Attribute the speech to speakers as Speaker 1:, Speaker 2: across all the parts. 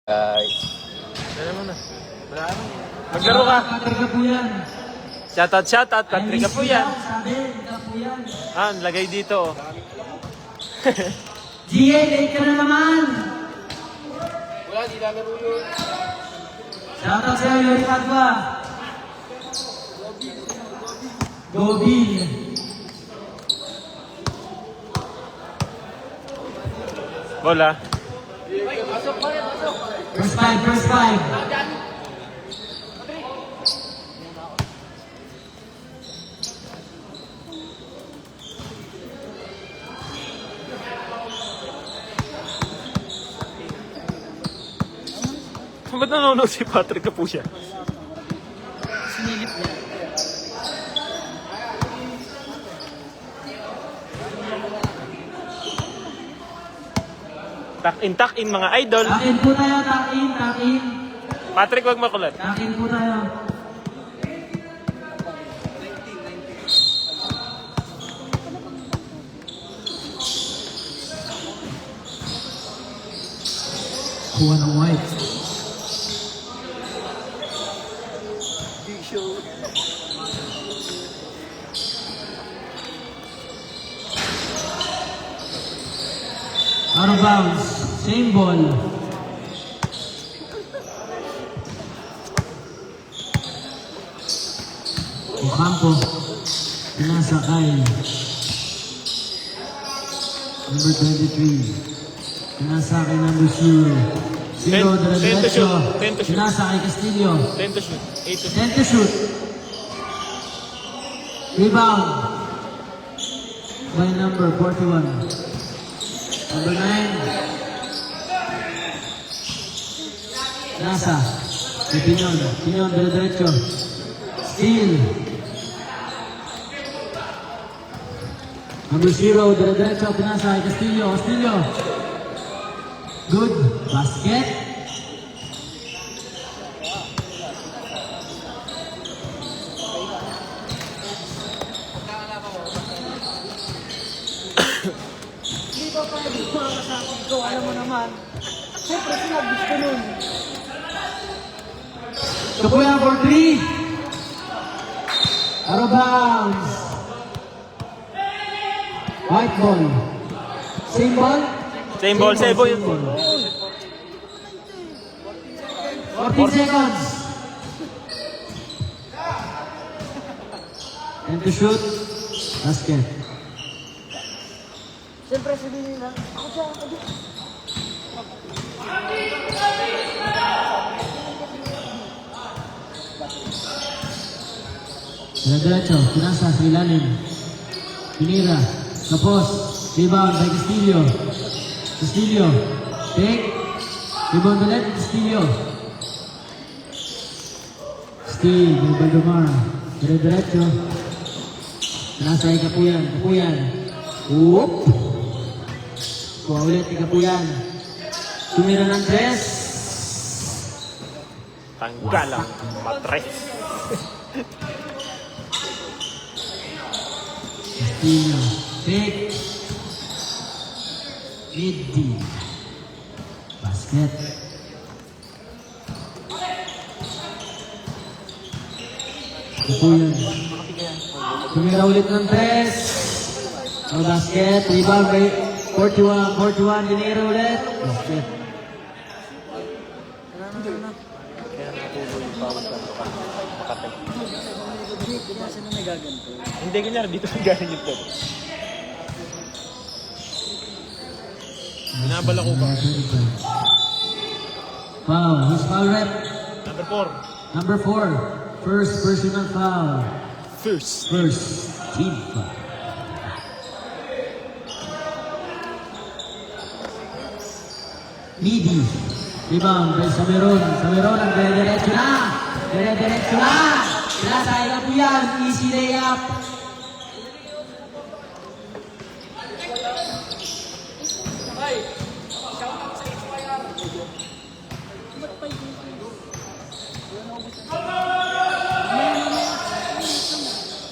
Speaker 1: Guys.
Speaker 2: Dala mo na. Maglaro ka.
Speaker 3: Patrick ka po yan.
Speaker 2: Shoutout. Patrick ka po yan.
Speaker 3: Sabi, ka po yan.
Speaker 2: Lagay dito.
Speaker 3: GA, late ka na naman.
Speaker 1: Wala, di lalaro yun.
Speaker 3: Shoutout sa'yo, Yuri Padua. Gobil.
Speaker 2: Bola.
Speaker 3: First five.
Speaker 2: Ba't nanonood si Patrick ka po siya?
Speaker 3: Sinilip niya.
Speaker 2: Tuck in mga idol.
Speaker 3: Takin po tayo, takin.
Speaker 2: Patrick, wag makulat.
Speaker 3: Takin po tayo. Kuha ng white. Out of bounds. Same ball. Ocampo. Pinasakay. Number 23. Pinasakay number 0. Zero,
Speaker 2: Ten to shoot. Ten to shoot.
Speaker 3: Pinasakay Castillo.
Speaker 2: 10 to shoot. 8 to shoot.
Speaker 3: 10 to shoot. Rebound. By number 41. Number 9. Nasa. Si Pinon. Pinon, dire-diretso. Steal. Number 0, dire-diretso. Pinasa kay Castillo. Good. Basket.
Speaker 4: Hindi ba pa nagmamahal sa akin ko? Alam mo naman. Siyempre, sinabi ko nun.
Speaker 3: Kapuya for 3. Out of bounds. White ball. Same ball?
Speaker 2: Same ball.
Speaker 3: 14 seconds. And to shoot. Basket.
Speaker 4: Siyempre, sabihin nila, ako siya, ako siya.
Speaker 3: Dire-diretso. Pinasa sa ilalim. Pinira. Tapos. Rebound by Castillo. Take. Rebound ulit. Castillo. Steal. By Baldomar. Dire-diretso. Pinasa kay Kapuyan. Whoop. Kuha ulit kay Kapuyan. Tumira ng 3.
Speaker 2: Tanggal ang matres.
Speaker 3: Castillo. Take. Mid-D. Basket. Kapuyan. Tumira ulit ng 3. Ang basket. Rebound by 41. Dinira ulit. Basket.
Speaker 2: Kaya natuloy yung power sa Makatay.
Speaker 4: Kaya sila nagaganto.
Speaker 2: Hindi kanyari dito ang galing yung pwede. Binabala ko pa.
Speaker 3: Foul. Who's foul rep?
Speaker 2: Number 4.
Speaker 3: Number 4. First personal foul.
Speaker 2: First.
Speaker 3: Team foul. Midi. Rebound by Sameron ang dire-diretso na. Pinasakay ka po yan. Easy layup.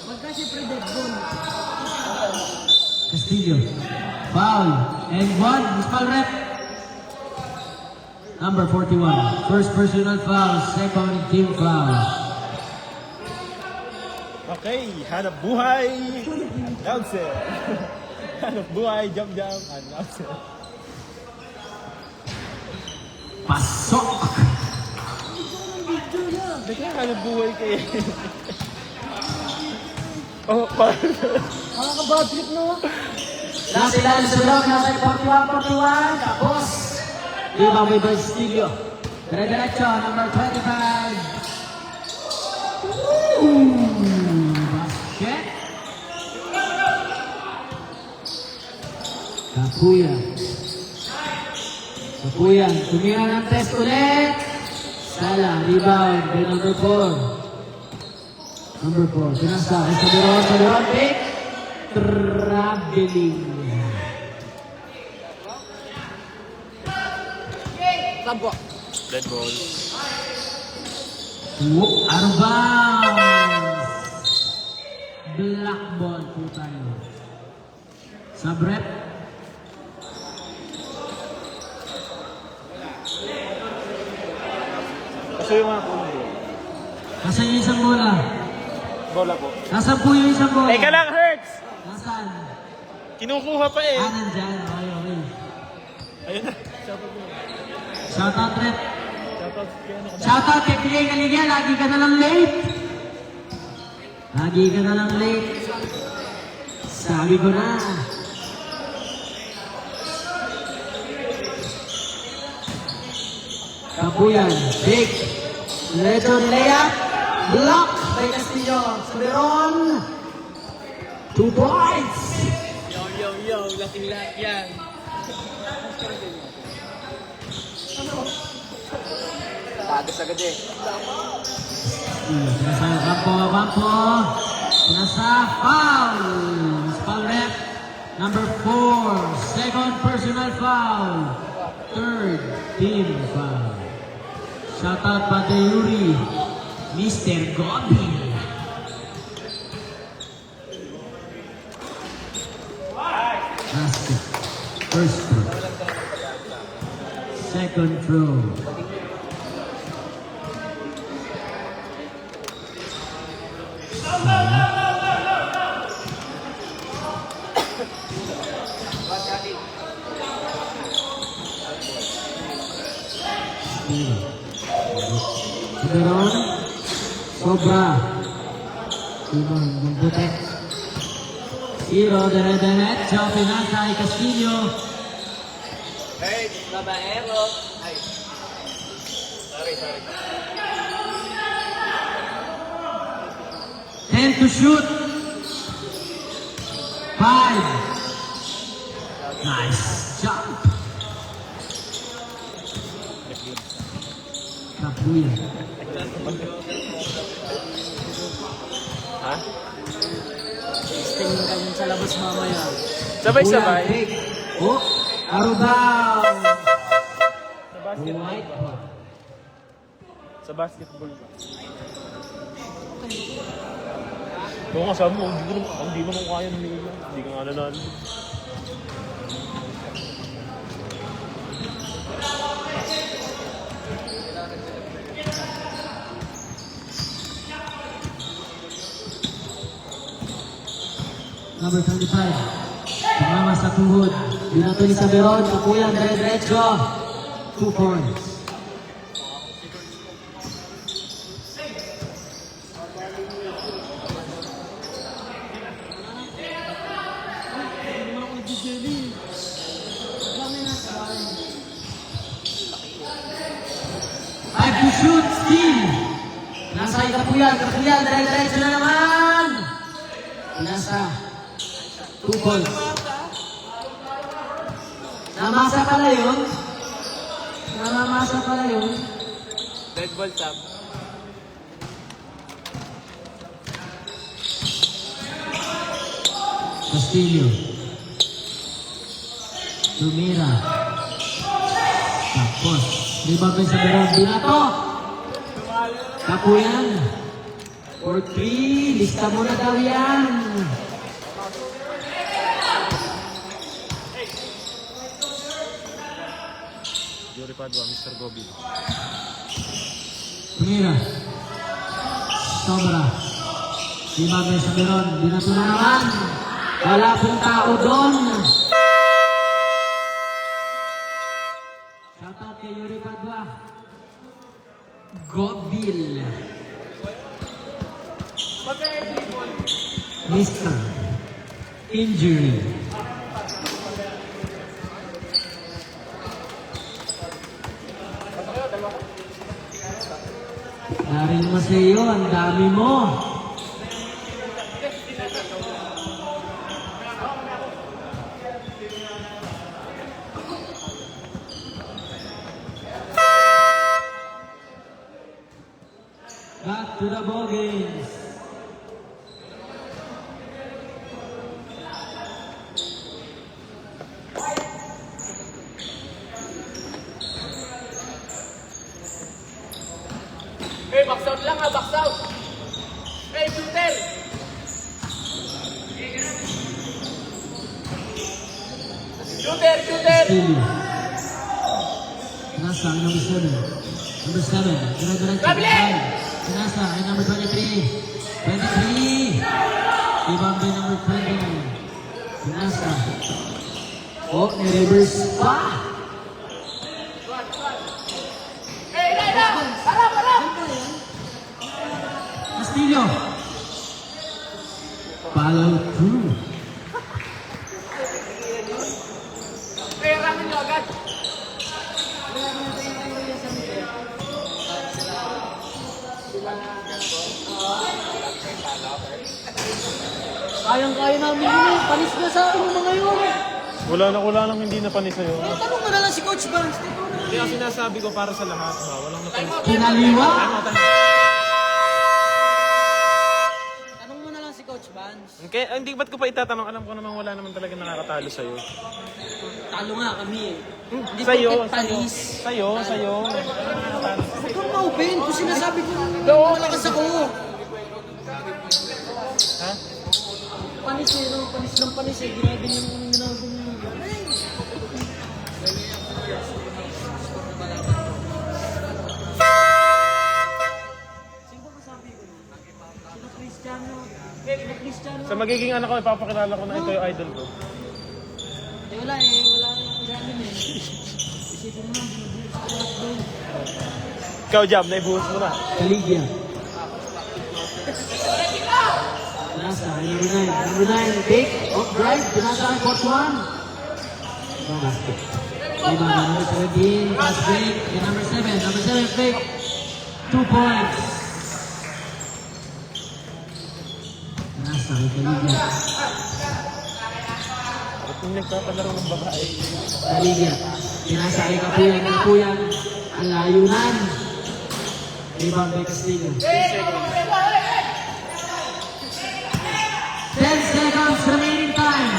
Speaker 4: Magka siyempre dead zone.
Speaker 3: Castillo. Foul. And 1. Who's foul rep? Number 41. First personal foul, second team foul.
Speaker 2: Okay, hanap buhay. Announcer. Hanap buhay, jump, announcer.
Speaker 3: Pasok!
Speaker 2: Hindi ka hanap buhay kayo. Oh, parang.
Speaker 4: Nakaka-bad trip, no?
Speaker 3: Nasa ilalim sa block, nasa 41-41. Tapos, Diba may Bastilio. Dire-diretso, number 25. Basket. Kapuyan, tumira ng test ulit. Sala, rebound, kay number 4. Number 4, pinasa, kay Sabiron, pick. Traveling.
Speaker 1: Sabo.
Speaker 2: Dead ball.
Speaker 3: Out of bounds. Black ball po tayo. Sabrep.
Speaker 2: Kasi yung mga puno bro.
Speaker 3: Nasaan yung isang bola?
Speaker 2: Bola po.
Speaker 3: Nasaan po yung isang bola?
Speaker 2: Teka lang, Hurts!
Speaker 3: Nasaan?
Speaker 2: Kinukuha pa eh.
Speaker 3: Nandyan. Okay.
Speaker 2: Ayun na. Shoutout mo.
Speaker 3: Shoutout, Rep.
Speaker 2: Shoutout kaya ano ka ba?
Speaker 3: Shoutout kay Pilay Galigya. Lagi ka na lang late. Sabi ko na. Kapuyan. Big. Leto ni layup. Block by Castillo. Sabiron. 2 points.
Speaker 1: Yo, laking lahat yan. Tagas agad eh.
Speaker 3: Pinasa kampo. Pinasa foul. Foul rep. Number 4. Second personal foul. Third team foul. Shoutout Pate Yuri. Mr. Gobi. Basket. First throw. Second throw. Sabiron. Sobra. Simon, bumputek. Zero, dire-diretso. Pinasa ay Castillo.
Speaker 1: Hey, babaero. Ay. Sorry.
Speaker 3: 10 to shoot. 5. Nice jump. Kapuyan.
Speaker 2: Ha?
Speaker 4: Tingin ka dyan sa labas mamaya.
Speaker 2: Sabay-sabay.
Speaker 3: Big. Oh, Arubaw.
Speaker 2: Sa basketball
Speaker 3: White
Speaker 2: ba?
Speaker 3: ball.
Speaker 2: Sa basketball ba? Oo nga, sabi mo, hindi mo nung kaya nila. Hindi ka nga nanalo.
Speaker 3: Number 25. Tumama sa tuhod. Binato ni Sabiron. Kapuyan, dire-diretso. 2 points. Five to shoot, steal. Nasa ay Kapuyan, dire-diretso na naman. Nasa 2 points. Namasa pala yun.
Speaker 1: Red ball, Sam.
Speaker 3: Castillo. Tumira. Tapos, rebound by Sabiron. Binato. Kapuyan. For 3. Lista mo na daw yan.
Speaker 2: Padua, Mr. Gobi.
Speaker 3: Tumira. Sobra. Lima beses meron. Binato na naman. Wala pong tao doon. Shoutout kay Yuri Padua. Gobil. Mr. Injury. Daryl Maceo, ang dami mo. Back to the Boggins.
Speaker 1: Hey, box out lang ha, box out. Hey, shooter. Shooter, shooter.
Speaker 3: Steely. Pinasa ang number 7. Number 7. Dire-diretso. Pinasa ay number 23. 23. Ibambe number 29. Pinasa. Oh, ni-reverse pa.
Speaker 1: Hey, Laila. Harap, harap.
Speaker 3: Castillo. Follow through.
Speaker 1: Hey, ramen nyo agad.
Speaker 4: Kayang-kaya namin yun eh. Panis na sa ano mga yun.
Speaker 2: Wala lang hindi napanis sa'yo.
Speaker 4: Eh, tanong mo na lang si Coach Barnes.
Speaker 2: Kaya sinasabi ko para sa lahat, walang napanis.
Speaker 3: Kinaliwa.
Speaker 4: Tanong mo na lang si Coach Barnes.
Speaker 2: Okay, hindi ba't ko pa itatanong? Alam ko naman wala naman talaga nakakatalo sa'yo.
Speaker 4: Talo nga kami eh. Hindi
Speaker 2: Sa'yo,
Speaker 4: porket panis.
Speaker 2: Sa'yo.
Speaker 4: Huwag kang ma-open. Kung sinasabi ko, malakas ako.
Speaker 2: Ha?
Speaker 4: Panis eh, no? Panis ng panis eh. Ginagawa mo ng ginagawa mo. Sino ba kasabi ko? Sino Cristiano? Sino Cristiano?
Speaker 2: Sa magiging anak ko, ipapakilala ko na ito yung idol ko.
Speaker 4: Eh wala eh. Wala nang ganun eh. Isipin mo lang, binubuhos ko lahat doon.
Speaker 2: Ikaw, Jam, naibuhos mo na.
Speaker 3: Caligya. Pinasa ay number 9. Number 9. Big. Off drive. Pinasa ay 41. No basket. Iba number 17. Pass break. And number 7. Number 7 fake. 2 points. Pinasa ay Caligya.
Speaker 2: At kung nagpapalaro ng babae,
Speaker 3: Caligya. Pinasa ay Kapuyan. Kapuyan. Ang layunan. Rebound by Castillo. 10 seconds remaining time.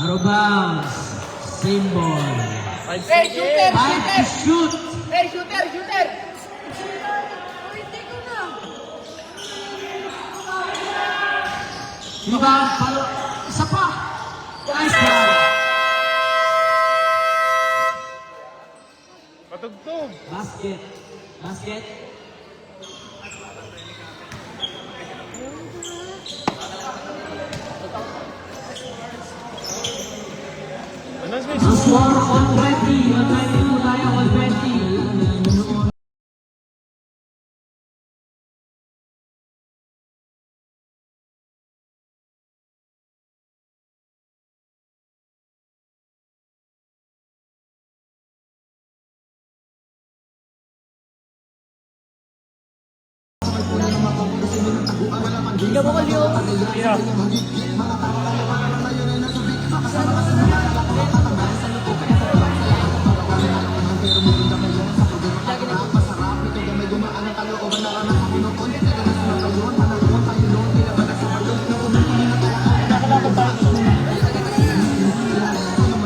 Speaker 3: Out of bounds. Same ball.
Speaker 2: 5
Speaker 1: Hey, shooter,
Speaker 3: Five to
Speaker 1: shooter.
Speaker 3: shoot.
Speaker 1: Hey, shooter, shooter.
Speaker 3: Rebound. Follow. Isa pa. Nice ball.
Speaker 2: patugtog.
Speaker 3: Basket. Basket.
Speaker 2: Ano, Smith?
Speaker 3: Ang score 120. 122 tayo. 120.
Speaker 4: Hindi ka ba kalyo?
Speaker 2: Yeah.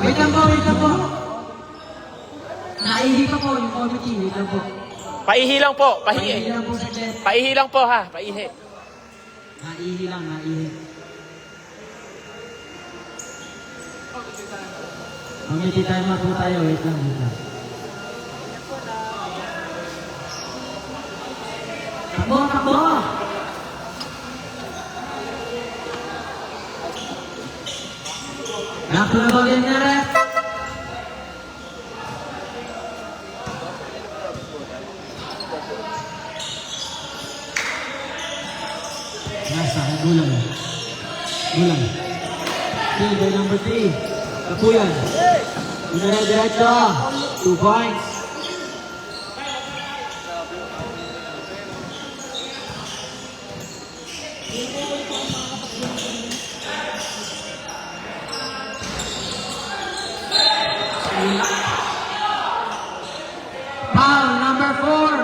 Speaker 3: Wait lang po, wait lang po. Naihi pa po yung committee. Wait lang po.
Speaker 2: Paihi lang po,
Speaker 3: Naihi lang po sa chat.
Speaker 2: Paihi lang po ha, paihi.
Speaker 3: Naihi lang, naihi. Mamiti time out po tayo. Wait lang, wait lang. Takbo, takbo! Back to the ball game na ref. Nasa, gulang. Gulang. Still by number 3. Kapuyan. Diretso. 2 points. Foul number 4.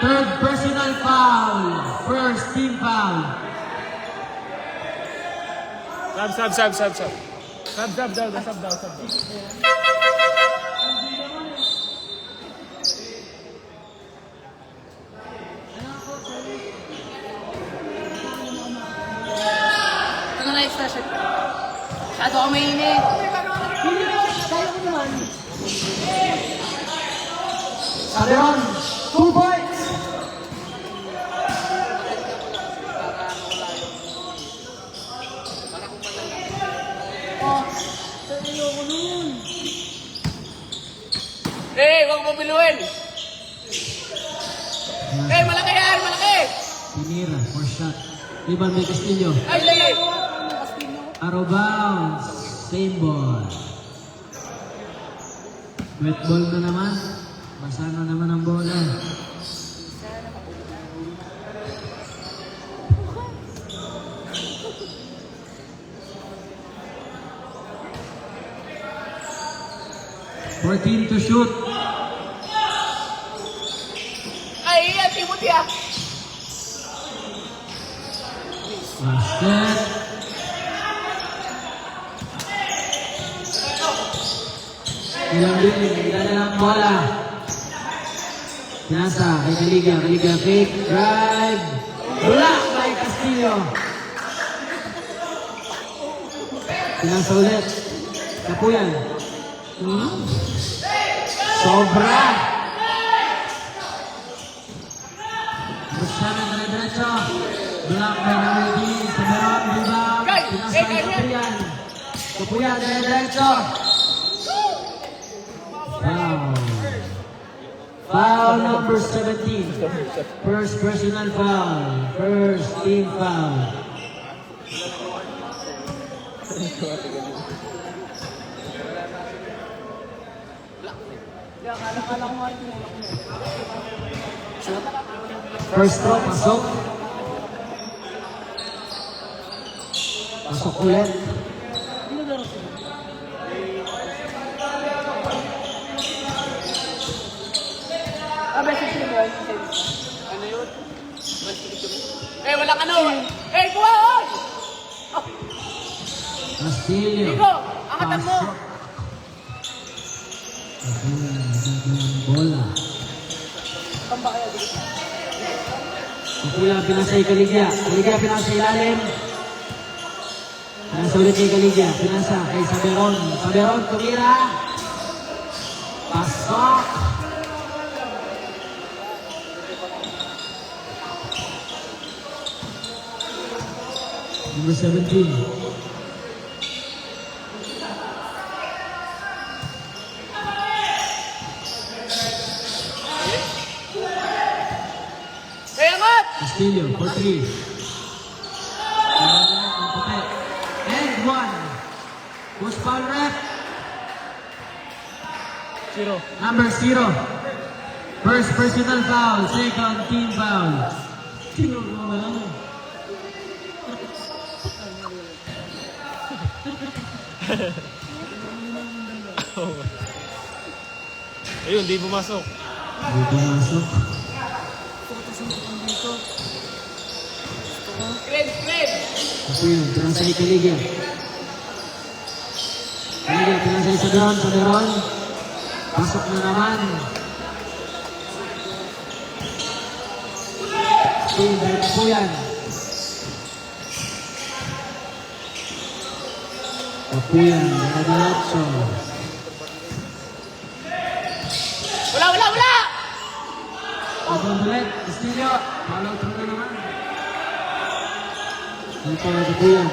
Speaker 3: Third personal foul. First team foul.
Speaker 2: Sub. Sub daw.
Speaker 1: Ito na extra shot. Masyado ako mainit.
Speaker 4: Kaya ko naman.
Speaker 3: Saberon. 2 points.
Speaker 4: Ayoko nun.
Speaker 1: Huwag mo biluin. Malaki yan, malaki.
Speaker 3: Pinira for shot. Iban may Castillo.
Speaker 1: Ay, lagi.
Speaker 3: Arrow bounce. Same ball. Wet ball na naman. Basa na naman ang bola. Fourteen to shoot.
Speaker 1: Ay, yan, Timothy ah.
Speaker 3: Basket. Ilang din, nagdala ng bola. Nasa, kay Kaliga, fake, drive. Block by Castillo. Pinasa ulit. Kapuyan. Sobra. Cristiano diretso. Block by Namedi. Saberon, rebound. Pinasa kay Kapuyan. Kapuyan, diretso. Foul. Foul number 17. First personal foul. First team foul.
Speaker 4: Akala ko nga tinulak mo.
Speaker 3: First throw, pasok. Pasok ulit.
Speaker 4: Hindi na sila. Message mo ba?
Speaker 1: Ano yun? Walang ano. Kuha!
Speaker 3: Castillo.
Speaker 1: Nico, angkatan mo.
Speaker 3: Pasok. Bola.
Speaker 4: Tamba kaya dito.
Speaker 3: Kapula pinasa kay Kaligya. Kaligya pinasa sa ilalim. Pinasa ulit kay Kaligya. Pinasa kay Saberon. Saberon tumira. Pasok. Number 17. Castillo for 3. And 1. Who's foul ref?
Speaker 2: 0.
Speaker 3: Number 0. First personal foul. Second team foul. Sino mo lang?
Speaker 2: Ayun, di pumasok.
Speaker 3: Hindi pumasok.
Speaker 1: Cred.
Speaker 3: Ako yun, pinasa kay Kaligya. Kaligya, pinasa kay Saberon. Saberon. Pasok na naman. Dahil po yan. Kapuyan, Radiacho.
Speaker 1: Wala, wala, wala!
Speaker 3: Ibang ulit, Castillo. Follow through na naman. Dito na Kapuyan.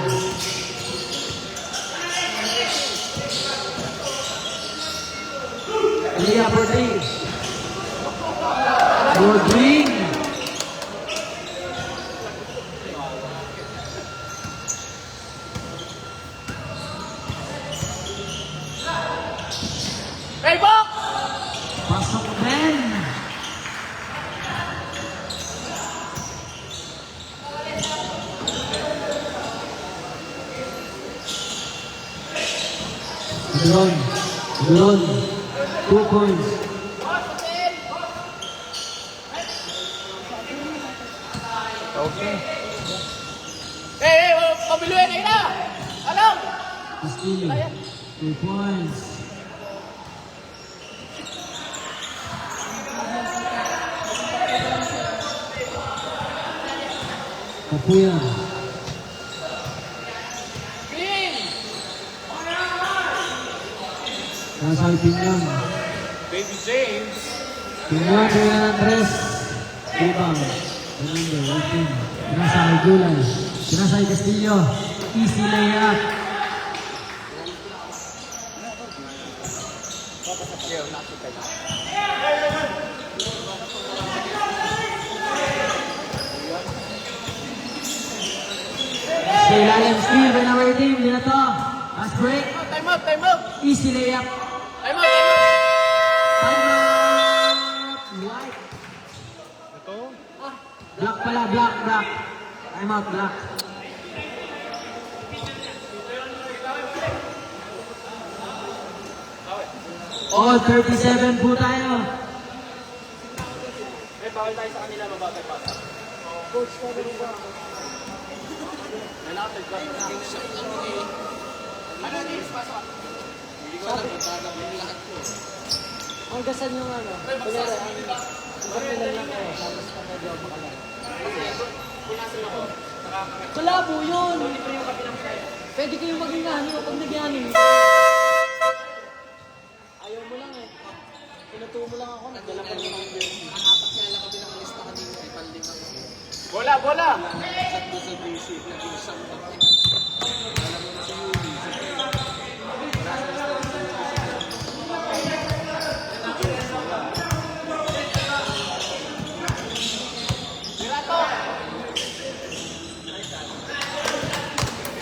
Speaker 3: Elia for 3. For Green.
Speaker 1: Hey, Bok!
Speaker 3: Pasok Ben. Duron. Duron. 2 points.
Speaker 2: Okay.
Speaker 1: Hey, pabiluin, ayun na! Ano?
Speaker 3: Castillo. 2 points. Kapuyan.
Speaker 1: Clean!
Speaker 3: Nasal Pinang.
Speaker 2: Baby James.
Speaker 3: Pinang Julian Andres. Rebound. Fernando, open. Pinasay Julian. Pinasay Castillo. Easy layup. Sa ilalim, steal by number team. Di na to. Last break.
Speaker 1: Time out, time out!
Speaker 3: Easy layup.
Speaker 1: Time out, time out!
Speaker 3: Timeout. White.
Speaker 2: Ito.
Speaker 3: Black pala, black, black. Timeout, black. All 37 po tayo.
Speaker 4: Ang gasan yung ano, kunyari, ang kapilan lang kayo, tapos ka medyo makalala. Kalabo yun! Pwede kayong maging nani o pag nagyani. Ayaw mo lang eh. Pinutuo mo lang ako, nagdala pa naman yung jersey.
Speaker 1: Bola, bola! Mirato!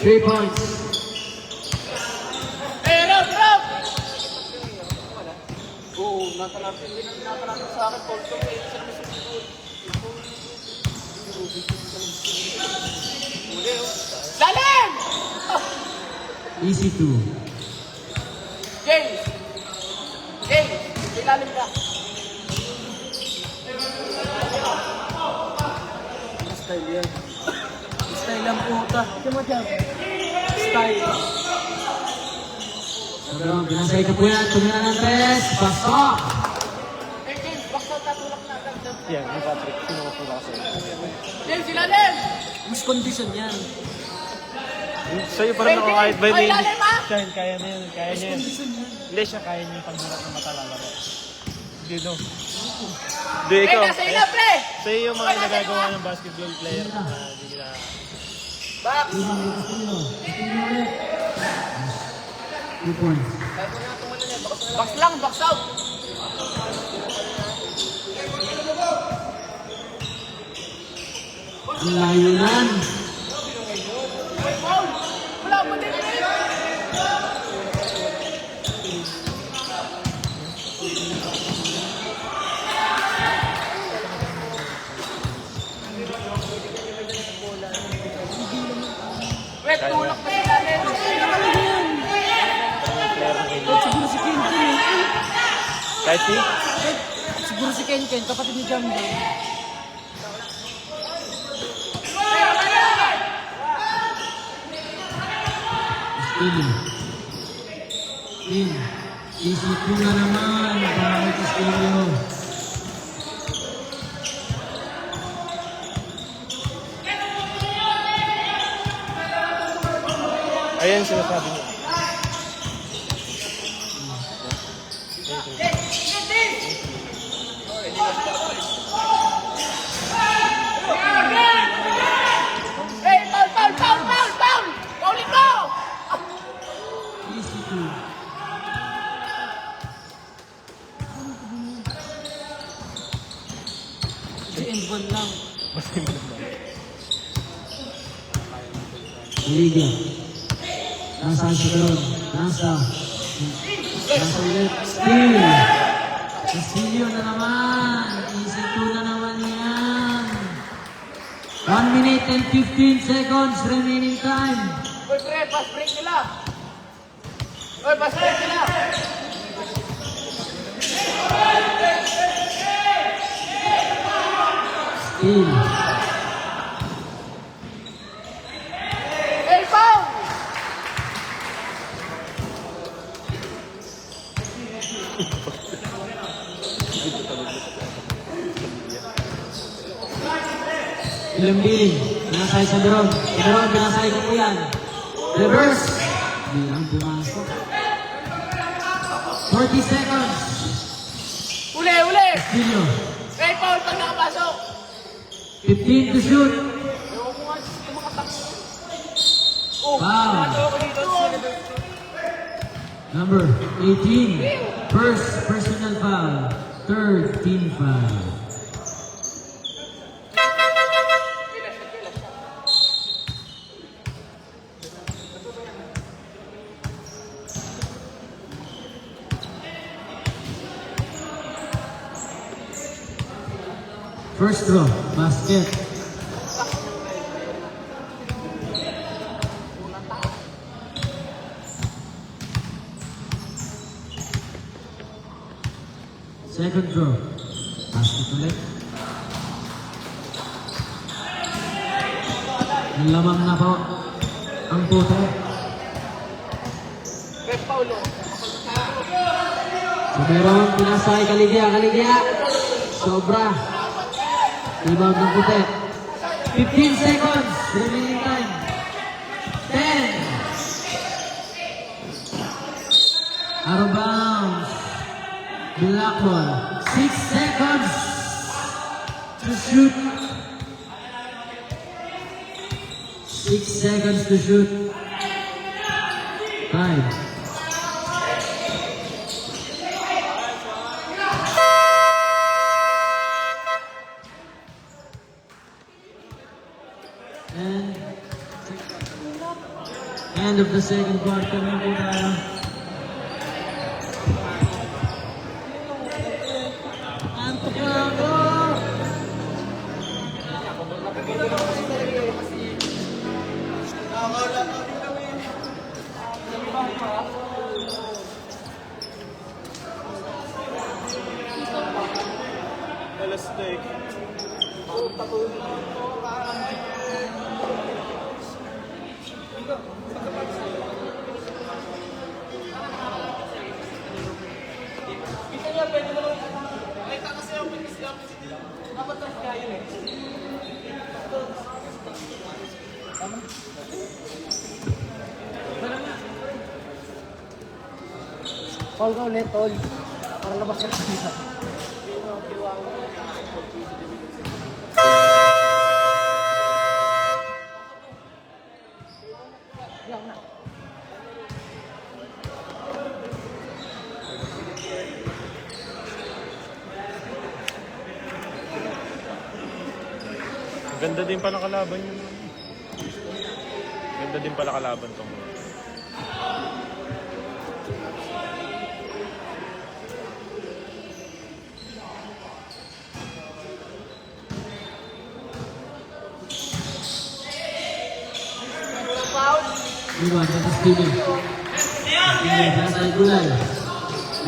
Speaker 3: 3 points.
Speaker 1: Hey, Rob, Rob! Oo, natalapin sa akin, Paul. Lalim!
Speaker 3: Easy 2.
Speaker 1: James! James! Ilalim ka.
Speaker 4: Style yan. Style ang puta. Kimo dyan. Style.
Speaker 3: Pero pinasay ka po yan. Tumira ng test. Pasok!
Speaker 1: Hey, James, bakit tatulak na agad?
Speaker 2: Yan, yung Patrick. Sino ko pula kasi.
Speaker 1: James, ilalim!
Speaker 4: Mas condition yan.
Speaker 2: Sa'yo parang nakakahit ba
Speaker 1: Ay,
Speaker 2: yun?
Speaker 1: lalim, ha?
Speaker 2: Siya, kaya na yun. Kaya niya yun. Hindi siya kaya niya yung pagbulat ng mata lalaro. Hindi, no. Hindi,
Speaker 1: Hey,
Speaker 2: ikaw.
Speaker 1: nasa ila, pre!
Speaker 2: Sa'yo yung mga nagagawa ng basketball player na hindi na...
Speaker 1: Back!
Speaker 3: 2 points.
Speaker 1: Box lang, box out!
Speaker 3: Ang layunan.
Speaker 1: Foul! Wala pa din, pre! Wait, tulak pa sila, Nen.
Speaker 4: Siguro si Ken Ken eh.
Speaker 2: Kahit si?
Speaker 4: Siguro si Ken Ken, kapatid ni Jambo.
Speaker 3: In. In. Easy 2 na naman. Para kay Castillo.
Speaker 2: Ayan sinasabi niya.
Speaker 1: Hey, foul, foul, foul, foul, foul! Fouling mo!
Speaker 3: Easy two. Liga. Nasa si Karon. Nasa ulit. Steal. Castillo na naman. Easy two na naman yan. 1 minute and 15 seconds remaining time.
Speaker 1: Uy, pre, pass break nila. Uy, pass break nila.
Speaker 3: Steal.
Speaker 1: Hey, foul!
Speaker 3: Ilambiling. Pinasay sa Beron. Beron, pinasay ko po yan. Reverse. Bilang pumasok. 40 seconds.
Speaker 1: Uli, uli!
Speaker 3: Castillo.
Speaker 1: Hey, foul pag nakapasok.
Speaker 3: 15 to shoot. Foul. Number 18. First personal foul. Third team foul. First draw, basket. Second draw, basket ulit. Lamang na po ang puto.
Speaker 1: Hey, Paulo.
Speaker 3: Meron, pinasay, Kaligya, Kaligya. Sobra. Rebound ng puti. 15 seconds. Remaining time. 10. Out of bounds. Black ball. 6 seconds to shoot. 6 seconds to shoot. 5. And end of the second quarter na po tayo. Antok na ako!
Speaker 2: Alas steak.
Speaker 4: Call ka ulit, tol. Para labas ka na.
Speaker 2: Ganda din pala kalaban yun. Ganda din pala kalaban tong.
Speaker 3: Iwan, tapos Steven. Steven, nasa gulay.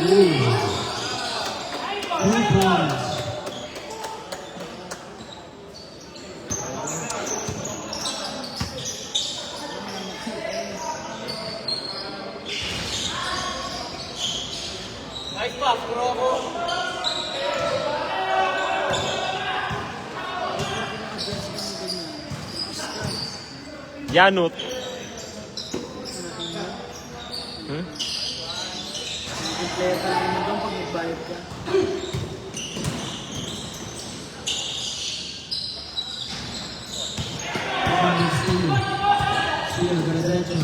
Speaker 3: 2 points.
Speaker 1: Nice pass, bro.
Speaker 2: Yanut.
Speaker 4: Player ka lang naman doon pag bayad ka.
Speaker 3: Steal. Steal, dire-diretso.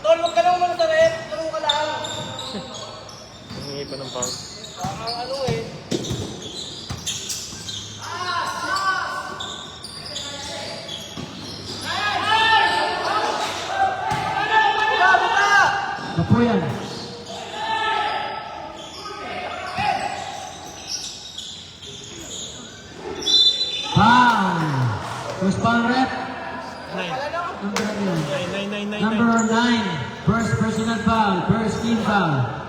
Speaker 4: Tol, huwag ka lang muna sa red. Tulong ka lang.
Speaker 2: Humingi pa ng pang.
Speaker 4: Parang ano eh.
Speaker 3: Kapuyan. Foul. First foul rep.
Speaker 2: 9.
Speaker 3: Number
Speaker 2: 9.
Speaker 3: Number 9. First personal foul. First team foul.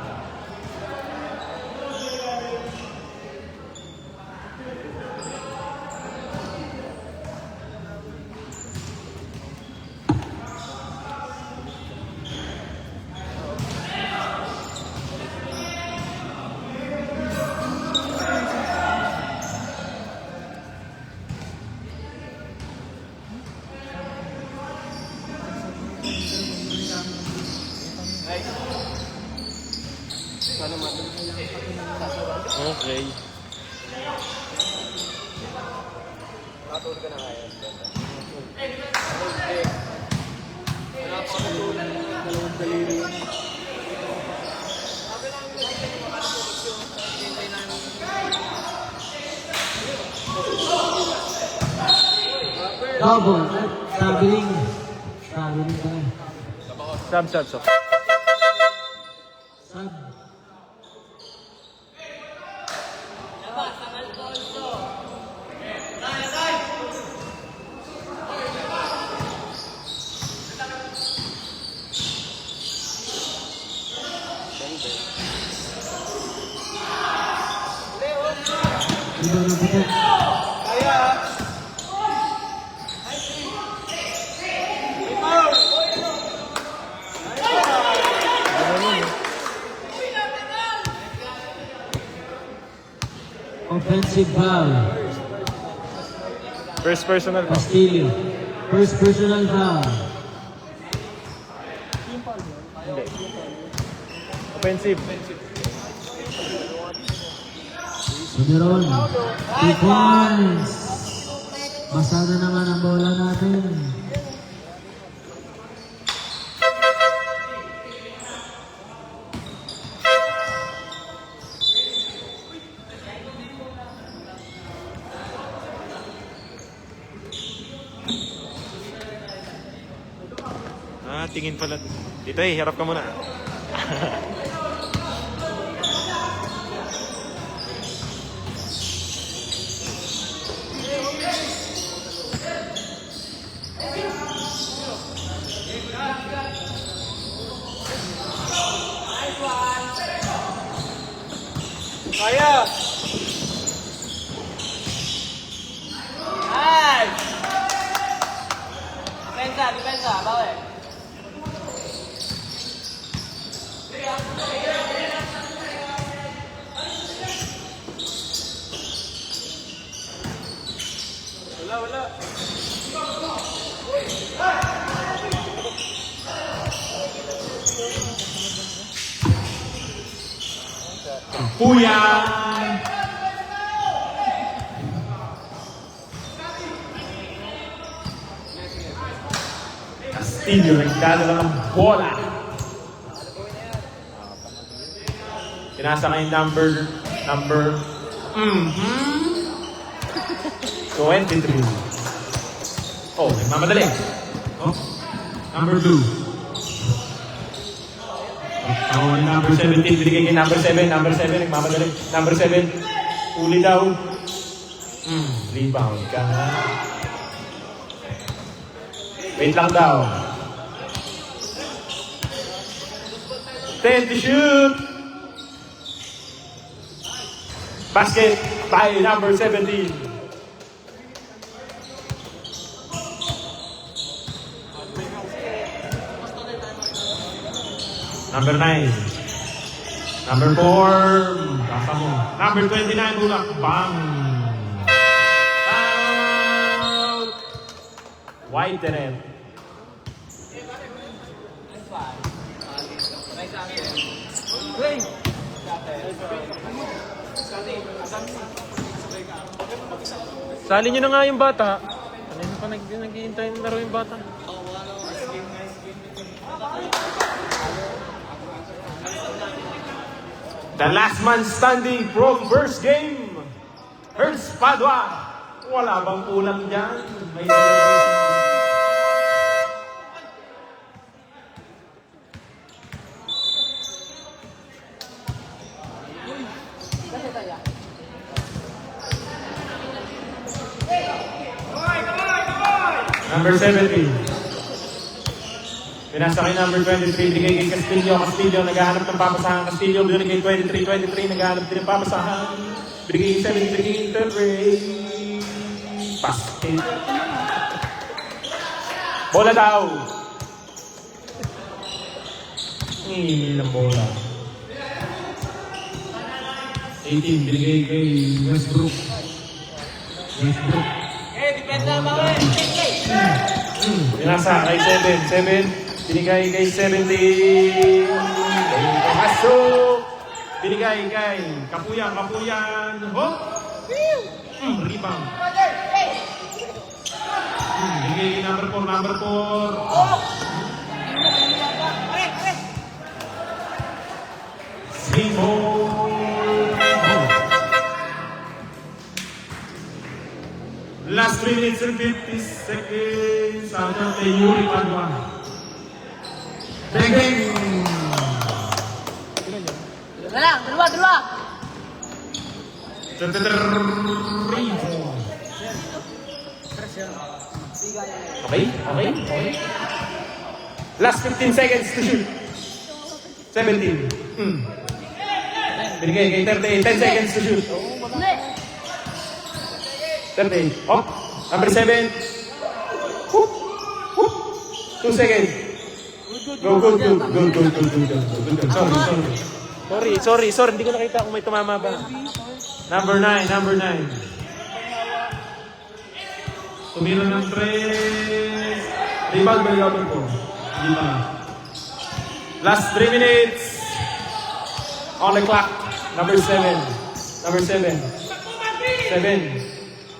Speaker 2: Okay.
Speaker 4: Nakatulog ka na kaya. Dalawang daliri yun.
Speaker 3: Double. Traveling. Traveling ka na.
Speaker 2: Sub.
Speaker 3: Sub. Iba na putok.
Speaker 4: Kaya!
Speaker 3: Offensive foul.
Speaker 2: First personal pang.
Speaker 3: Castillo. First personal foul.
Speaker 2: Hindi. Offensive.
Speaker 3: Sumeron. 2 points. Basa na naman ang bola natin.
Speaker 2: Tingin pala. Dito harap ka muna.
Speaker 4: Kaya! Nice! Depensa, bawi. Wala.
Speaker 2: Puyan! Castillo nagdadala ng bola. Pinasa kay number 23. Oh, nagmamadali. Oh, number 2. Ako number 17, binigay kay number 7, nagmamadali. Number 7, uli daw. Rebound ka. Wait lang daw. 10 to shoot. Basket by number 17. Number 9. Number 4. Baka mo. Number 29, Bulak. Bang.
Speaker 5: Wide the net.
Speaker 2: Sali nyo na nga yung bata. Kanina pa naghihintay ng laro yung bata.
Speaker 5: The last man standing from first game. Hertz Padua. Wala bang kulang dyan? May Number 70. Pinasa kay number 23, binigay kay Castillo. Castillo, naghahanap ng papasahan. Castillo, binigay kay 23, naghahanap din ng papasahan. Binigay kay 73, interbrace. Basket. Bola daw. Ng bola. 18, binigay kay Westbrook. Westbrook. Pinasa kay 7, binigay kay 70. Pasok. Binigay kay Kapuyan. Hop. Rebound. Binigay kay number 4. Simo. Last 3 minutes and 50 seconds. Sana kay Yuri Padua. Bang!
Speaker 1: Dalawa lang, dalawa.
Speaker 5: Okay. Last 15 seconds to shoot. 17. Binigay kay 38. 10 seconds to shoot. 38. Up. Number 7. Whoop. 2 seconds. Go. Sorry. Hindi ko nakita kung may tumama ba. Number 9. Tumira ng 3. Rebound by number 4. Hindi pa. Last 3 minutes. On the clock. Number 7. 7.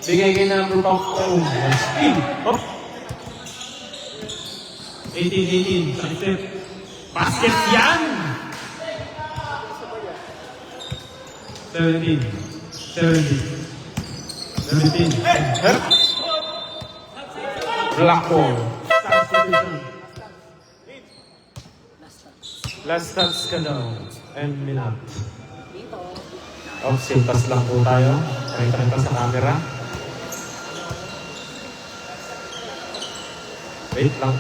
Speaker 5: Bigay kay number 5. Oh, speed. Up. 18. Sakit. Basket yan! 17. Black ball. Last touch ka daw. And minute. Sintas lang po tayo. Pakita sa camera. Wait lang.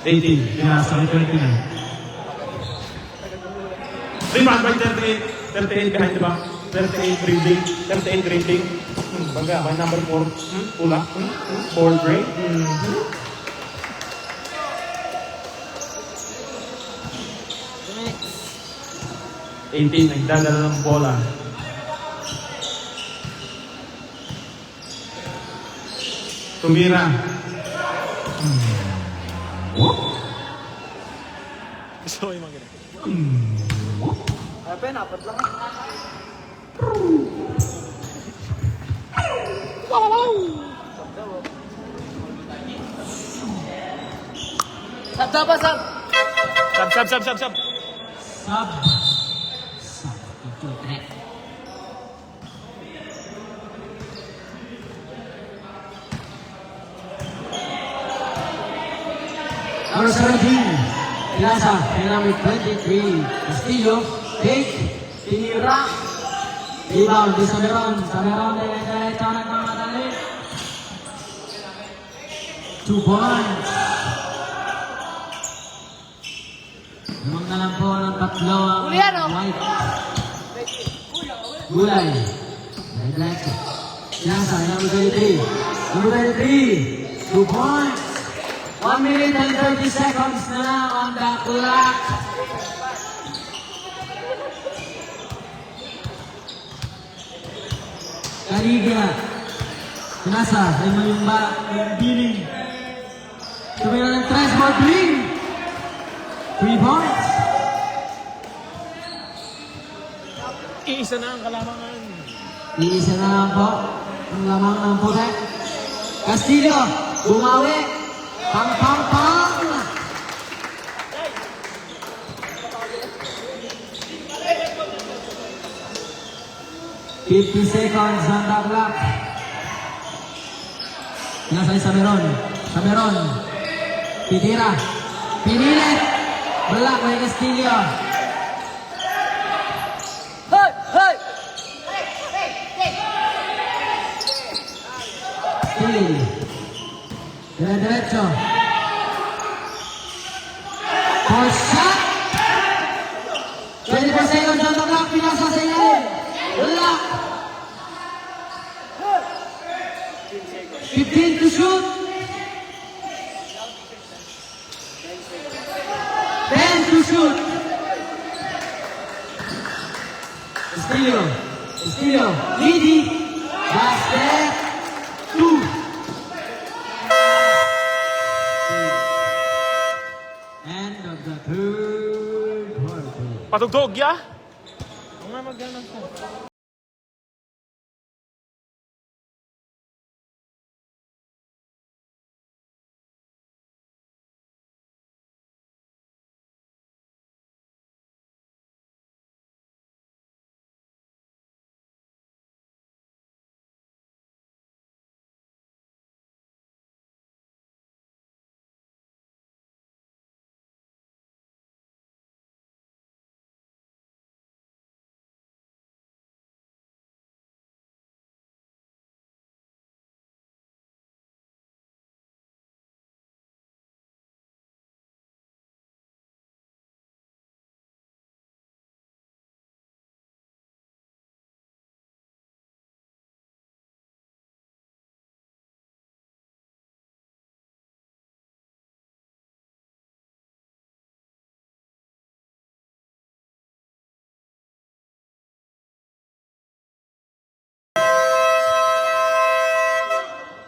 Speaker 5: 18. Pinasa kay 29. Rebound by 38. 38 behind the back. 38 dribbling. Baga, by number 4. Pula. 4 break. 18, nagdadala ng bola. Tumira.
Speaker 2: Gusto ko yung mga ganun.
Speaker 4: Ape, napat lang.
Speaker 1: Sab.
Speaker 2: Sub.
Speaker 3: Sub. Itu track. Number 17, Pinasa, number 23, Castillo, take, tinira, rebound di Sameron diretso nagmamadali. 2 points. Lumang na lang po ng tatlo ang white. Gulay. Diretso. Pinasa, number 23. Number 23, 2 points. 1 minute and 30 seconds na lang on the clock. Caribia. Pinasa, ay mo yung biling. Tumira ng 3 ball bling. 3 points.
Speaker 2: Iisa na ang kalamangan.
Speaker 3: Iisa na lang po. Ang lamang ng putek. Castillo, bumawi. Pang, pang, pang. 50 seconds on the clock. Nasa Sameron. Sameron. Pitira. Pinilit. Balak kay Castillo.
Speaker 1: Hey! Hey!
Speaker 3: Pili. Dire-diretso. For shot. 24 seconds on the clock. Pinasa sa ilalim. Balak. 15 to shoot. 10 to shoot. Castillo. Castillo. Lidi. Basket. 2. End of the third quarter.
Speaker 2: Patugtog, ya? Ang nga mag-ganon ko.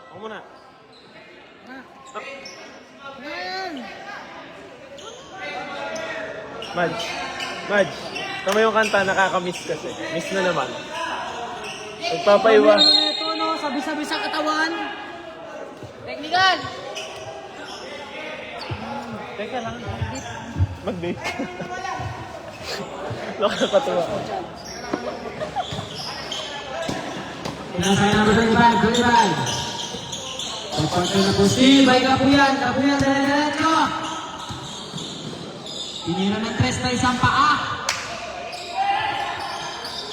Speaker 2: Ako muna. Madge. Madge. Tama yung kanta, nakaka-miss kasi. Miss na naman. Nagpapaiwa.
Speaker 1: Ito, no? Sabi-sabi sa katawan. Technical!
Speaker 2: Teka lang. Mag-date. Nakakatuwa.
Speaker 3: Pinasa number 25, 25. Pagpagkal na po Steve, ay Kapuyan, Kapuyan, dire-diretso. Pinira ng 3 na isang paa.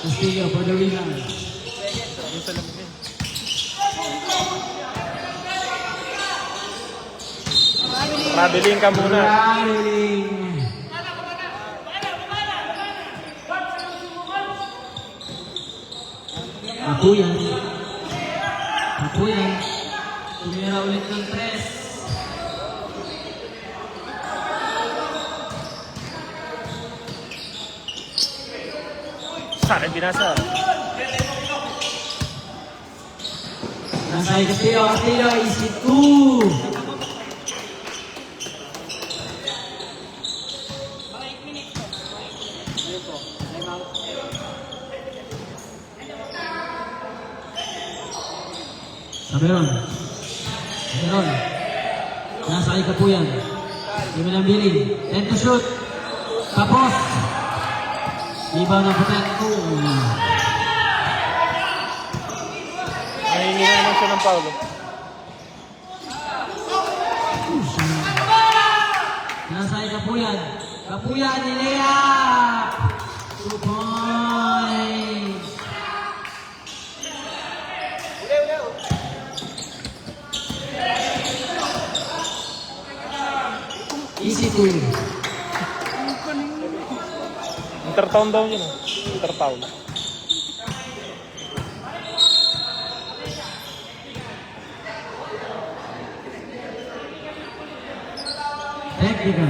Speaker 3: Castillo for the rebound.
Speaker 2: Yung sa lamig yun. Traveling ka muna.
Speaker 3: Traveling. Kapuyan. Kapuyan. Pinira ulit ng 3.
Speaker 2: Sa akin binasa.
Speaker 3: Nasa Castillo, Castillo, easy 2. Saberon. Saberon. Nasa kay Kapuyan. Hindi ng biling. 10 to shoot. Tapos. Ibaw ng putek.
Speaker 2: Nahingi na naman siya ng Paulo.
Speaker 3: Nasa kay Kapuyan. Kapuyan ni Lea. 2 points. Easy to win.
Speaker 2: Intertown daw yun. Intertown.
Speaker 3: Technical.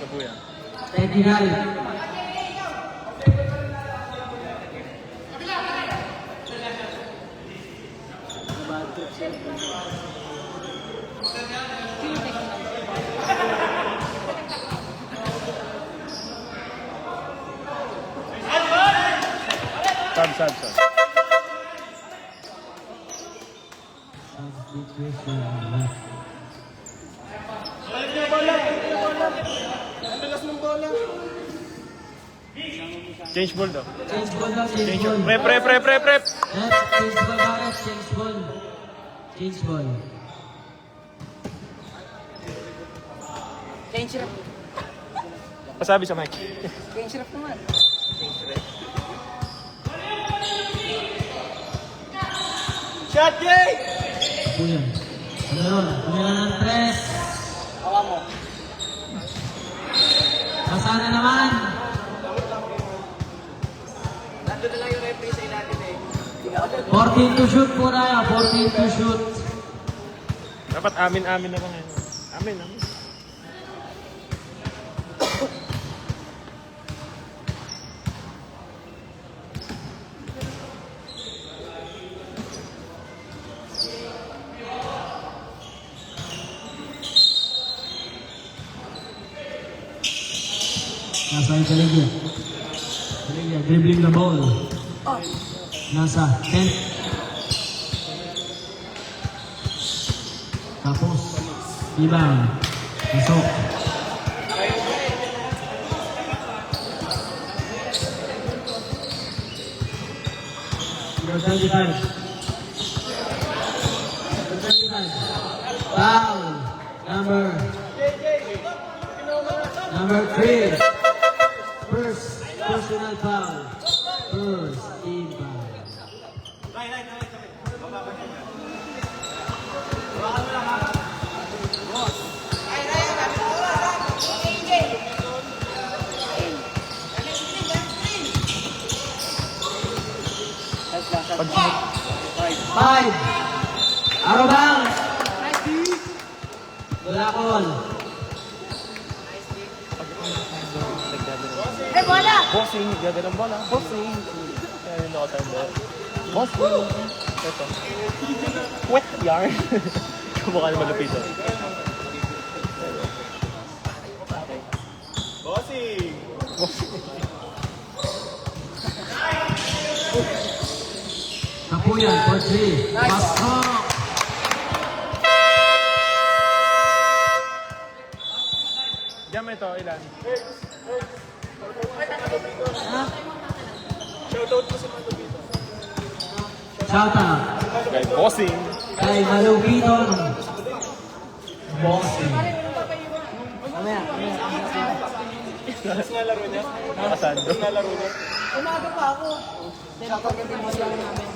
Speaker 2: Kabuya.
Speaker 3: Technical.
Speaker 2: Sab.
Speaker 3: Substitution.
Speaker 2: Change ball daw.
Speaker 3: Change ball daw, change ball.
Speaker 2: Prep.
Speaker 3: Ref, change ball daw, ref, change ball. Change ball.
Speaker 1: Change rep.
Speaker 2: Pasabi sa mic.
Speaker 1: Change rep naman.
Speaker 2: Shot, Jay!
Speaker 3: Kuya. Ano ron? Kumila ng press.
Speaker 1: Hawa mo.
Speaker 3: Basa na naman.
Speaker 1: Nandun na lang yung referee sa ilalim eh.
Speaker 3: 14 to shoot po tayo. 14 to shoot.
Speaker 2: Dapat amin na ba ngayon? Amin.
Speaker 3: Nasa yung Kaligya. Kaligya, dribbling the ball. Nasa 10. Tapos, rebound. Pasok. Number 25. Foul. Number 3. First personal foul. First team foul. Five. Arobang. Wala call.
Speaker 1: Bola!
Speaker 2: Bossing, ganda ng bola. Bossing. Ayun ako tanda. Bossing. Ito. Wet yarn. Kumukha na malupitan. Bossing!
Speaker 3: Kapuyan for 3. Pasok.
Speaker 2: Jam ito, ilan?
Speaker 3: Shout out.
Speaker 2: Okay, bossing.
Speaker 3: Kay Malupiton. Bossing.
Speaker 2: Nakasando.
Speaker 4: Umaga pa ako.
Speaker 1: Kapag yung bola namin.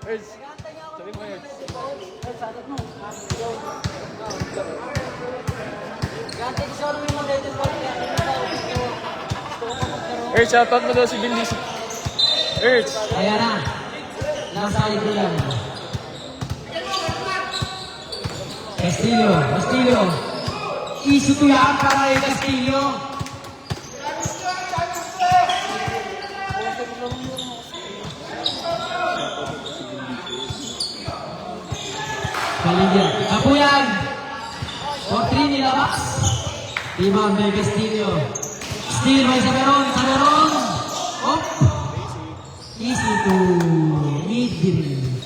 Speaker 2: Erz. Sabi mo, Erz. Erz, shoutout mo daw si Bindis. Erz.
Speaker 3: Ayan na. Nasa ito yan. Castillo. Isu to yan para kay Castillo. Kaligya. Kapuyan. 4-3 nilabas. Rebound by Castillo. Steal by Saberon. Oh. Easy to mid-range.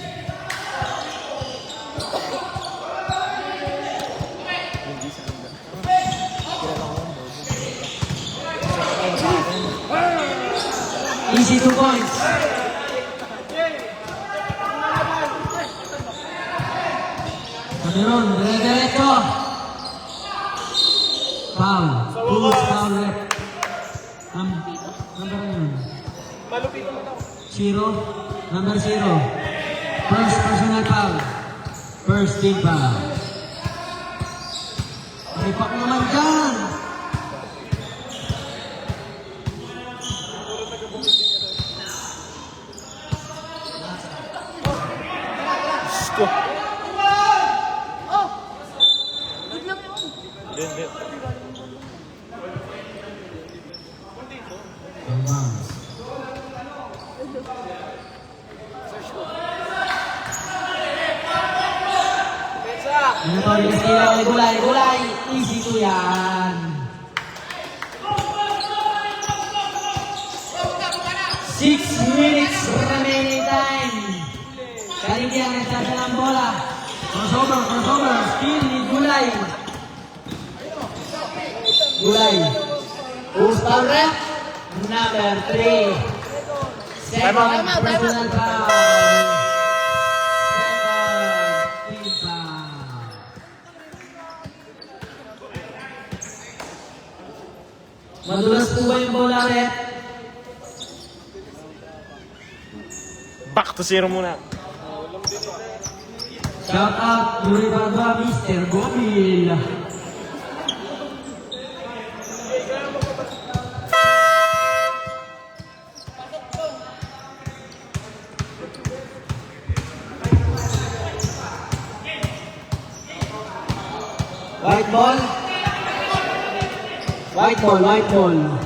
Speaker 3: Easy 2 points. Cameron, dire-diretso. Foul. Who's foul rep? Number yun. Number 0. First personal foul. First team foul. Maripak naman dyan.
Speaker 2: Sko.
Speaker 3: Ano to, Castillo, gulay, gulay. Easy to yan. 6 minutes remaining time. Caribbean nagdadala ng bola. Crossover, steal ni Gulay. Gulay. Who's foul rep? Number 3. Second personal foul. Second team foul. Madulas po ba yung bola, rep?
Speaker 2: Back to zero muna.
Speaker 3: Shout out to Rivaldo, Mr. Gomil. White ball. White ball, white ball.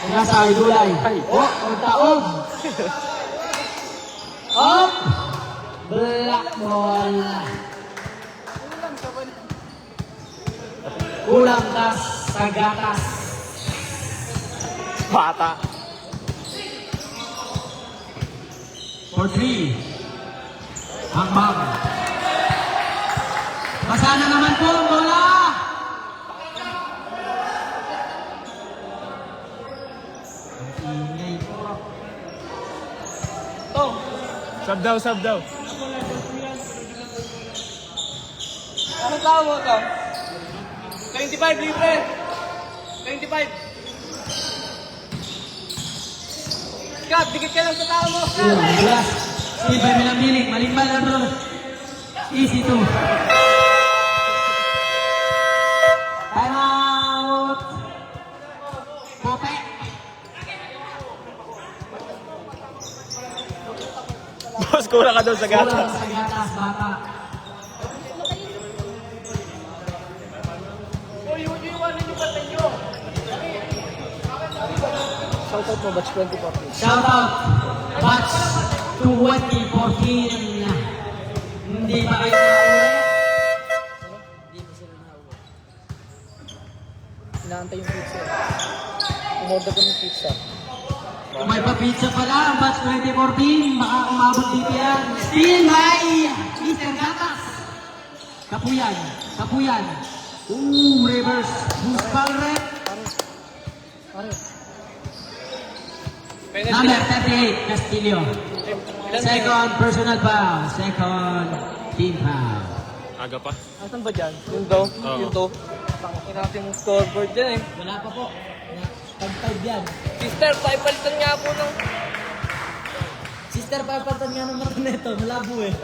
Speaker 3: Nasa Gulay. Oh, ang taob. Up. Black ball. Kulang kas sa gatas.
Speaker 2: Bata.
Speaker 3: For 3. Hakbang. Basa na naman po ang bola. Ingay po.
Speaker 2: Sub daw.
Speaker 4: Ano tao mo to? 25 libre. 25. Scott, dikit ka lang sa tao mo.
Speaker 3: Glass. Steve by Milambiling. Malimbal na bro. Easy to. Time out. Pope.
Speaker 2: Boss, kulang ka daw sa
Speaker 3: Kulang
Speaker 2: gatas.
Speaker 3: sa gatas, bata.
Speaker 2: Shoutout mo, batch 2014.
Speaker 3: Shout out. Batch 2014. Hindi pa kayo nauwi.
Speaker 2: Inaantay yung pizza. Umorder ko ng pizza.
Speaker 3: May pa-pizza pala ang batch 2014. Baka umabot dito yan. Still by Mr. Gatas. Kapuyan. Ooh, reverse. Who's foul rep? Number 38, Castillo. Second personal foul. Second team foul.
Speaker 2: Aga pa.
Speaker 4: Asan ba dyan? Yung daw? Yung to? Tangin natin yung scoreboard dyan eh.
Speaker 3: Wala pa po. Tag-5 yan.
Speaker 4: Sister, palitan nga po ng...
Speaker 3: Sister, papatan nga ng Martineto. Malabo eh.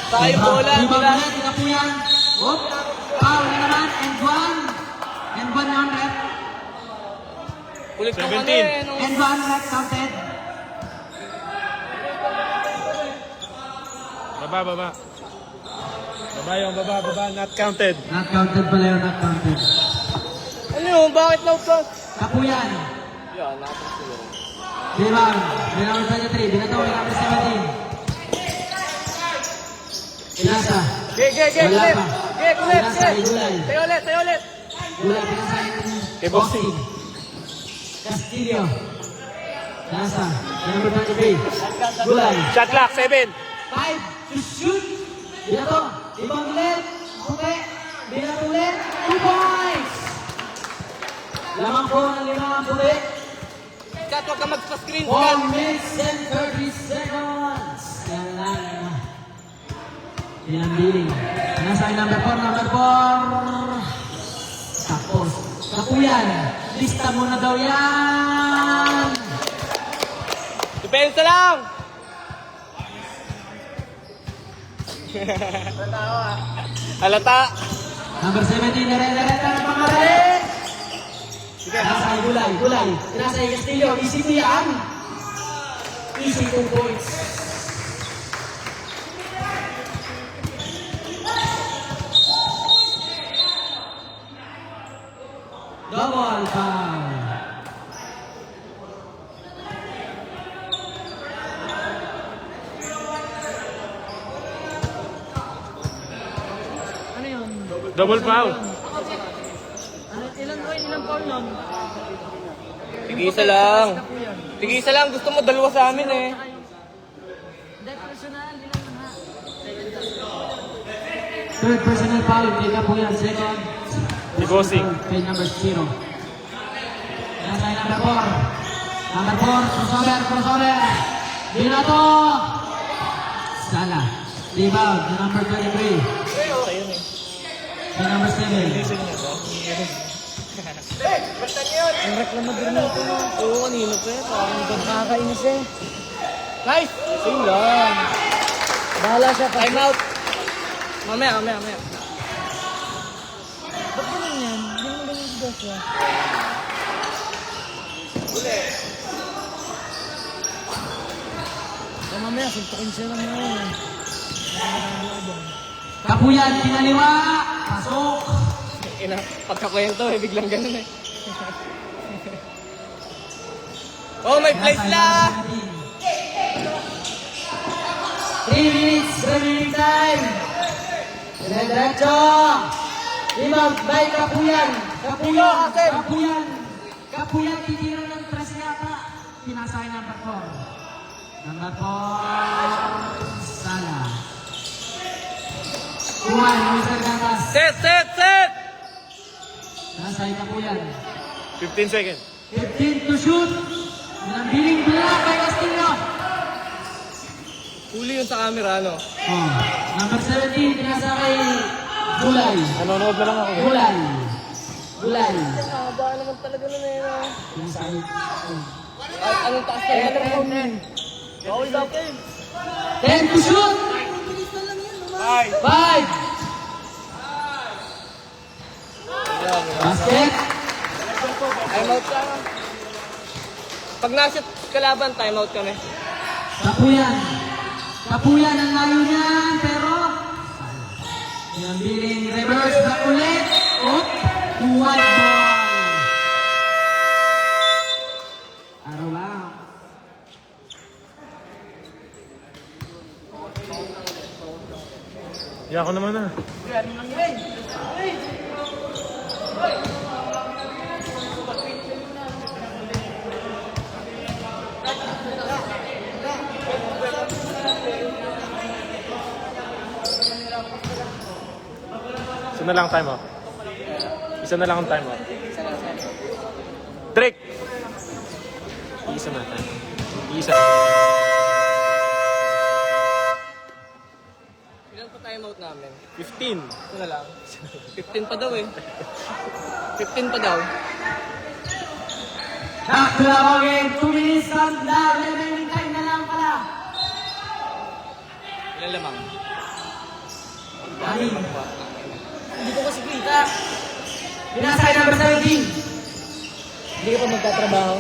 Speaker 4: Tayo bola, nila.
Speaker 3: Kapuyan. Oop. Foul na naman. And one on rep.
Speaker 4: Ulit ng
Speaker 2: 17.
Speaker 4: ano eh. nung-
Speaker 3: And one rep counted.
Speaker 2: Baba. Baba. Not counted.
Speaker 3: Not counted pala yun, not counted.
Speaker 4: Ano yun? Bakit low block?
Speaker 3: Kapuyan.
Speaker 4: Yan, natin sila.
Speaker 3: Rebound. Rebound 23. Binataw ni number 17. Pinasa.
Speaker 4: Ge,
Speaker 3: Wala
Speaker 4: kulit.
Speaker 3: pa.
Speaker 4: Ge, kulit.
Speaker 3: Pinasa ni Gulay.
Speaker 4: Tayo ulit.
Speaker 3: Gulay, pinasa ni
Speaker 2: Kay Boxing.
Speaker 3: Castillo. Pinasa. Number 23. Gulay.
Speaker 2: Shot clock, 7.
Speaker 3: 5 to shoot. Binato. Ibang ulit. Okay. Binato ulit. 2 points. Lamang po ng 5 ang puti.
Speaker 4: Kat, huwag ka magpa-screen.
Speaker 3: 4 minutes and 30 seconds. Yan lang. Pinambiling. Nasa number 4. Tapos. Kapuyan. Lista mo na daw yan.
Speaker 4: Depensa lang! Halata!
Speaker 3: Number 17. Nare-nareta ng pangalan. Nasa Gulay. Nasa Castillo. Easy to yan. Easy 2 points.
Speaker 5: Double foul.
Speaker 4: Ilang foul nun?
Speaker 2: Tig-isa lang. Tig-isa lang. Gusto mo dalawa sa amin eh.
Speaker 4: Hindi, personal. Ilan na ha?
Speaker 3: Third personal foul kay Kapuyan. Second.
Speaker 5: Ibosing.
Speaker 3: Kay number 0. Nasa number 4. Number 4, crossover. Binato! Sala. Rebound, the number 23. The number 7.
Speaker 4: Ang reklamo din nito. Oo, kanino pa eh. Parang nakakainis eh.
Speaker 2: Nice!
Speaker 4: Same lang. Bahala siya pa.
Speaker 2: Time out. Mamaya.
Speaker 4: Ba't ganun yan? Hindi mo ganun si Joshua. Kaya mamaya, suntukin siya lang ngayon.
Speaker 3: Kapuyan, pinaliwa. Pasok.
Speaker 2: Pagkakwento eh, biglang ganun eh. Oh, may place lang!
Speaker 3: 3 minutes remaining time. Diretso. Rebound by Kapuyan. Kapuyan, titira ng 3 yata. Pinasay number 4. Number 4. Sala. Kuhan, Mr. Gatas.
Speaker 2: Set!
Speaker 3: Nasay Kapuyan.
Speaker 5: 15 seconds.
Speaker 3: 15 to shoot. Nabiling block by Castillo.
Speaker 2: Huli yun sa camera, ano?
Speaker 3: Oh. Number 17, pinasa kay Gulay.
Speaker 5: Nanonood na lang ako.
Speaker 3: Gulay.
Speaker 2: Haba naman talaga nun eh.
Speaker 3: Pinasa kay...
Speaker 2: Anong taas na yan? Bawal daw kayo.
Speaker 3: 10 to shoot. 5. Basket.
Speaker 2: Time out ka. Pag nasa kalaban, time out kami.
Speaker 3: Kapuyan ang layo niyan, pero... Yung biling reverse back ulit. White ball. Araw lang.
Speaker 5: Iya ako naman na. Isa na lang time out. Isa na lang ang time out. Trick! Isa na time. Isa.
Speaker 2: Ilan pa time out namin?
Speaker 5: 15.
Speaker 2: Ito na lang. 15 pa daw eh. 15 pa daw.
Speaker 3: Nakalaro game, 2 minutes countdown. Remaining time na lang pala.
Speaker 2: Ilan lamang?
Speaker 3: Anim.
Speaker 4: Hindi ko kasi kita.
Speaker 3: Pinasay number 17.
Speaker 4: Hindi ka pa magtatrabaho.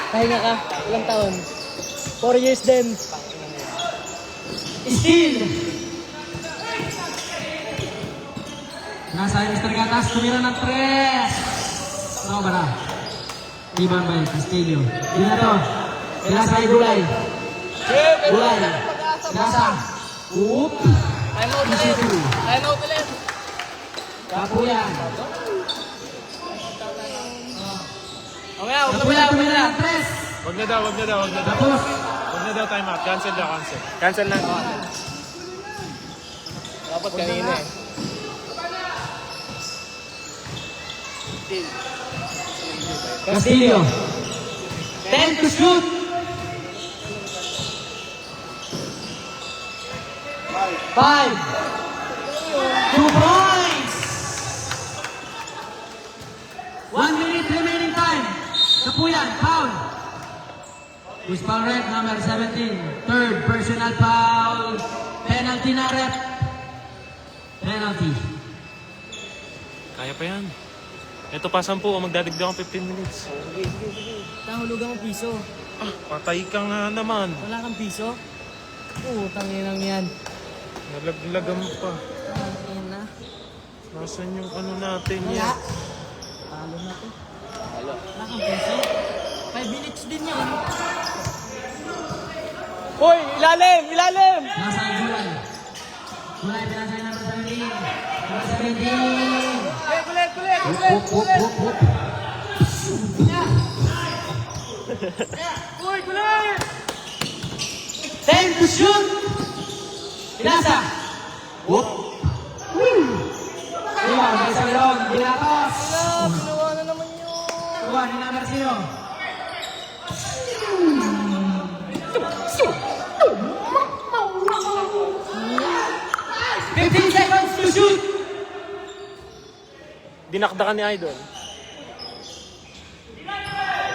Speaker 4: Pahinga ka. Ilang taon? 4 years din.
Speaker 3: Steal. Nasa Mr. Gatas, tumira ng 3. No, bara. Iban ba yun? Castillo. Dina to. Pinasa kay Gulay. Gulay. Pinasa. Oop.
Speaker 2: Time out ulit. Time out ulit.
Speaker 3: Kapuyan.
Speaker 2: Mamaya, huwag
Speaker 3: Kapuyan
Speaker 2: na.
Speaker 3: tumira ng 3.
Speaker 5: Wag na daw.
Speaker 3: Tapos.
Speaker 5: Wag na daw time out. Cancel. Cancel na.
Speaker 2: Dapat kanina eh.
Speaker 3: Castillo. 10 to shoot. 5. 2 points. 1 minute remaining time. Kapuyan, foul. Who's foul rep? Number 17. Third personal foul. Penalty na rep. Penalty.
Speaker 5: Kaya pa yan. Ito pa 10. Magdadagdag ang 15 minutes.
Speaker 4: Nahulugan mo piso.
Speaker 5: Ah, patay ka nga naman.
Speaker 4: Wala kang piso? Oo, tanginang yan.
Speaker 5: Nalaglagan mo pa.
Speaker 4: Tangin na.
Speaker 5: Nasaan yung ano natin
Speaker 4: Wala.
Speaker 5: yan?
Speaker 4: Talo na to. Wala kang piso? 5 minutes din yan.
Speaker 2: Hoy, ilalim!
Speaker 3: Nasa Gulay. Mulai pinasay number 17. Number 17.
Speaker 4: Kulit!
Speaker 3: Whoop, whoop, whoop, whoop.
Speaker 4: Uy, kulit!
Speaker 3: 10 to shoot. Pinasa. Whoop. Rebound, may isang rebound. Binatos.
Speaker 4: Ginawa na naman yun.
Speaker 3: Kuha ni number 0. Fifteen seconds to shoot.
Speaker 2: Dinakdakan ni Idol.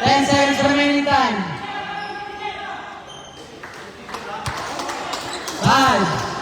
Speaker 3: 10 seconds remaining time. 5,